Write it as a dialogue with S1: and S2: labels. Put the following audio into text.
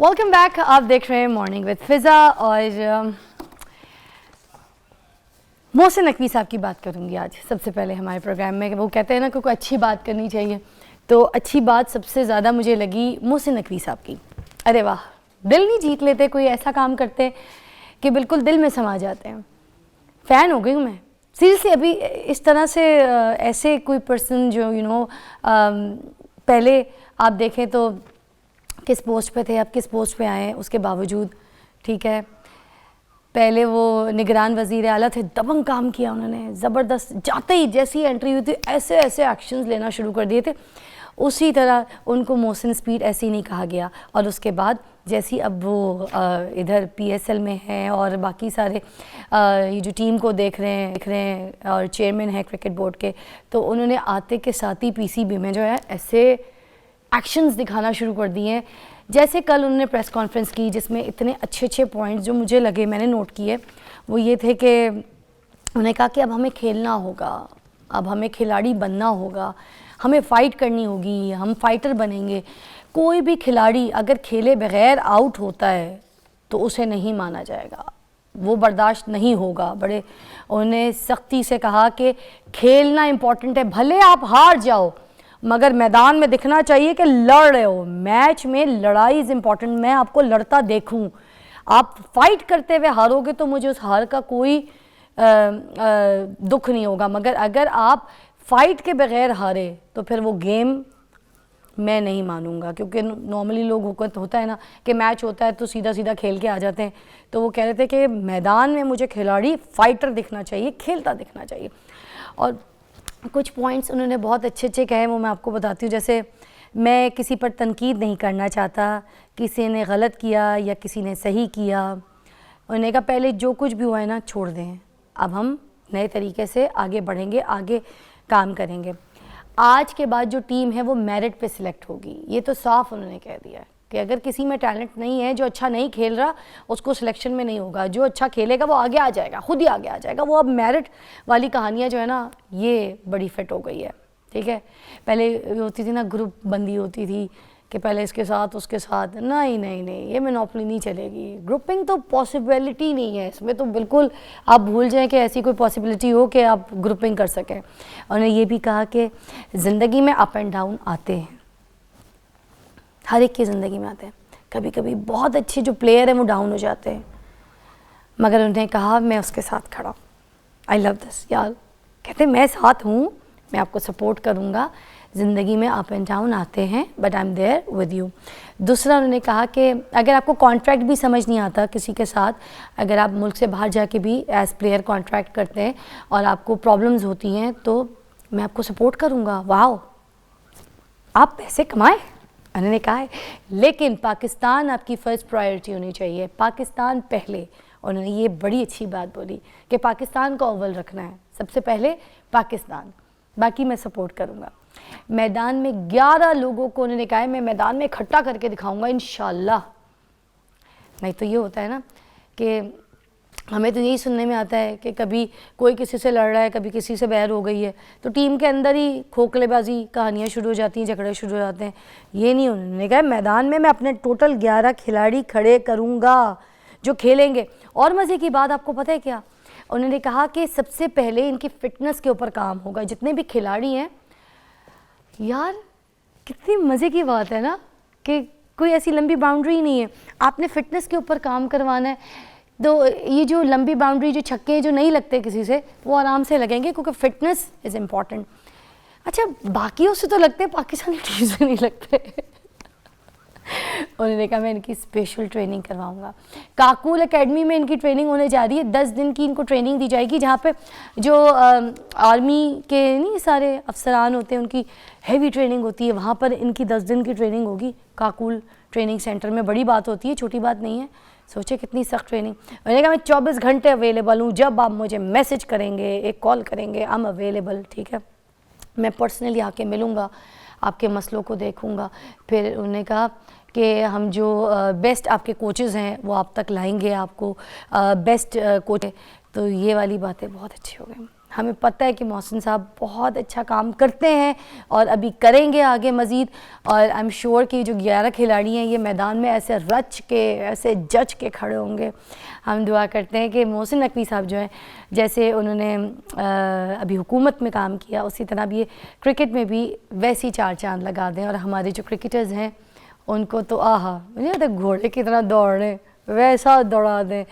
S1: Welcome back. आप देख रहे हैं मॉर्निंग विद फिज़ा और मोहसिन नकवी साहब की बात करूंगी आज सबसे पहले हमारे प्रोग्राम में। वो कहते हैं ना कि कोई अच्छी बात करनी चाहिए, तो अच्छी बात सबसे ज़्यादा मुझे लगी मोहसिन नकवी साहब की। अरे वाह, दिल नहीं जीत लेते, कोई ऐसा काम करते कि बिल्कुल दिल में समा जाते हैं। फ़ैन हो गई हूँ मैं सीरियसली। अभी इस तरह से ऐसे कोई पर्सन जो पहले आप देखें तो किस पोस्ट पे थे, अब किस पोस्ट पे आए हैं उसके बावजूद, ठीक है। पहले वो निगरान वज़ीर आला थे, दबंग काम किया उन्होंने, ज़बरदस्त। जाते ही जैसी एंट्री हुई थी ऐसे ऐसे एक्शंस लेना शुरू कर दिए थे। उसी तरह उनको मोहसिन स्पीड ऐसे ही नहीं कहा गया। और उसके बाद जैसी अब वो इधर PSL में हैं और बाकी सारे ये जो टीम को देख रहे हैं और चेयरमैन हैं क्रिकेट बोर्ड के, तो उन्होंने आते के साथ ही PCB में जो है ऐसे एक्शंस दिखाना शुरू कर दिए हैं। जैसे कल उन्होंने प्रेस कॉन्फ्रेंस की जिसमें इतने अच्छे अच्छे पॉइंट्स जो मुझे लगे, मैंने नोट किए, वो ये थे कि उन्होंने कहा कि अब हमें खेलना होगा, अब हमें खिलाड़ी बनना होगा, हमें फ़ाइट करनी होगी, हम फाइटर बनेंगे। कोई भी खिलाड़ी अगर खेले बगैर आउट होता है तो उसे नहीं माना जाएगा, वो बर्दाश्त नहीं होगा। बड़े उन्होंने सख्ती से कहा कि खेलना इम्पॉर्टेंट है, भले आप हार जाओ मगर मैदान में दिखना चाहिए कि लड़ रहे हो। मैच में लड़ाई इज़ इम्पॉर्टेंट, मैं आपको लड़ता देखूं। आप फाइट करते हुए हारोगे तो मुझे उस हार का कोई दुख नहीं होगा, मगर अगर आप फाइट के बगैर हारे तो फिर वो गेम मैं नहीं मानूंगा। क्योंकि नॉर्मली लोग होता है ना कि मैच होता है तो सीधा सीधा खेल के आ जाते हैं, तो वो कह रहे थे कि मैदान में मुझे खिलाड़ी फाइटर दिखना चाहिए, खेलता दिखना चाहिए। और कुछ पॉइंट्स उन्होंने बहुत अच्छे अच्छे कहे, वो मैं आपको बताती हूँ। जैसे मैं किसी पर तनकीद नहीं करना चाहता, किसी ने गलत किया या किसी ने सही किया। उन्होंने कहा पहले जो कुछ भी हुआ है ना छोड़ दें, अब हम नए तरीके से आगे बढ़ेंगे, आगे काम करेंगे। आज के बाद जो टीम है वो मेरिट पे सिलेक्ट होगी, ये तो साफ उन्होंने कह दिया है कि अगर किसी में टैलेंट नहीं है, जो अच्छा नहीं खेल रहा उसको सिलेक्शन में नहीं होगा, जो अच्छा खेलेगा वो आगे आ जाएगा, खुद ही आगे आ जाएगा। वो अब मेरिट वाली कहानियाँ जो है ना ये बड़ी फिट हो गई है, ठीक है। पहले होती थी ना ग्रुप बंदी होती थी कि पहले इसके साथ उसके साथ, नहीं नहीं नहीं, ये मोनोपोली नहीं चलेगी। ग्रुपिंग तो पॉसिबिलिटी नहीं है इसमें, तो बिल्कुल आप भूल जाएं कि ऐसी कोई पॉसिबिलिटी हो कि आप ग्रुपिंग कर सकें। उन्होंने ये भी कहा कि ज़िंदगी में अप एंड डाउन आते हैं, हर एक की ज़िंदगी में आते हैं। कभी कभी बहुत अच्छे जो प्लेयर हैं वो डाउन हो जाते हैं, मगर उन्होंने कहा मैं उसके साथ खड़ा हूँ। आई लव दिस यार, कहते मैं साथ हूँ, मैं आपको सपोर्ट करूँगा। ज़िंदगी में अप एंड डाउन आते हैं but I am there with you. दूसरा उन्होंने कहा कि अगर आपको कॉन्ट्रैक्ट भी समझ नहीं आता किसी के साथ, अगर आप मुल्क से बाहर जाके भी एज प्लेयर कॉन्ट्रैक्ट करते हैं और आपको प्रॉब्लम्स होती हैं तो मैं आपको सपोर्ट करूँगा। वाह, आप पैसे कमाएं, उन्होंने कहा है, लेकिन पाकिस्तान आपकी फ़र्स्ट प्रायोरिटी होनी चाहिए, पाकिस्तान पहले। उन्होंने ये बड़ी अच्छी बात बोली कि पाकिस्तान को अव्वल रखना है, सबसे पहले पाकिस्तान, बाकी मैं सपोर्ट करूँगा। मैदान में 11 लोगों को उन्होंने कहा है मैं मैदान में इकट्ठा करके दिखाऊंगा इंशाल्लाह। नहीं तो ये होता है ना कि हमें तो यही सुनने में आता है कि कभी कोई किसी से लड़ रहा है, कभी किसी से बैर हो गई है, तो टीम के अंदर ही खोखलेबाजी कहानियाँ शुरू हो जाती हैं, झगड़े शुरू हो जाते हैं। ये नहीं, उन्होंने कहा मैदान में मैं अपने टोटल 11 खिलाड़ी खड़े करूँगा जो खेलेंगे। और मज़े की बात आपको पता है क्या, उन्होंने कहा कि सबसे पहले इनकी फ़िटनेस के ऊपर काम होगा। जितने भी खिलाड़ी हैं यार, कितनी मज़े की बात है ना कि कोई ऐसी लंबी बाउंड्री नहीं है, आपने फ़िटनेस के ऊपर काम करवाना है। तो ये जो लंबी बाउंड्री, जो छक्के जो नहीं लगते किसी से, वो आराम से लगेंगे क्योंकि फ़िटनेस इज़ इम्पॉर्टेंट। अच्छा, बाकियों से तो लगते, पाकिस्तानी टीम से नहीं लगते। उन्होंने कहा मैं इनकी स्पेशल ट्रेनिंग करवाऊंगा। काकूल एकेडमी में इनकी ट्रेनिंग होने जा रही है, 10 दिन की इनको ट्रेनिंग दी जाएगी, जहाँ पे जो आर्मी के नहीं सारे अफसरान होते हैं उनकी हैवी ट्रेनिंग होती है, वहाँ पर इनकी 10 दिन की ट्रेनिंग होगी काकूल ट्रेनिंग सेंटर में। बड़ी बात होती है, छोटी बात नहीं है, सोचे कितनी सख्त ट्रेनिंग। उन्होंने कहा मैं 24 घंटे अवेलेबल हूँ, जब आप मुझे मैसेज करेंगे, एक कॉल करेंगे, आई एम अवेलेबल, ठीक है। मैं पर्सनली आके मिलूँगा, आपके मसलों को देखूँगा। फिर उन्होंने कहा कि हम जो बेस्ट आपके कोचेज़ हैं वो आप तक लाएंगे, आपको बेस्ट कोच। तो ये वाली बातें बहुत अच्छी हो गई। ہمیں پتہ ہے کہ محسن صاحب بہت اچھا کام کرتے ہیں اور ابھی کریں گے آگے مزید، اور آئی ایم شیور کہ جو 11 کھلاڑی ہیں یہ میدان میں ایسے رچ کے ایسے جچ کے کھڑے ہوں گے. ہم دعا کرتے ہیں کہ محسن نقوی صاحب جو ہیں جیسے انہوں نے ابھی حکومت میں کام کیا اسی طرح بھی کرکٹ میں بھی ویسی 4 چاند لگا دیں، اور ہمارے جو کرکٹرز ہیں ان کو تو نہیں ہوتا گھوڑے کی طرح دوڑ رہے ویسا دوڑا دیں.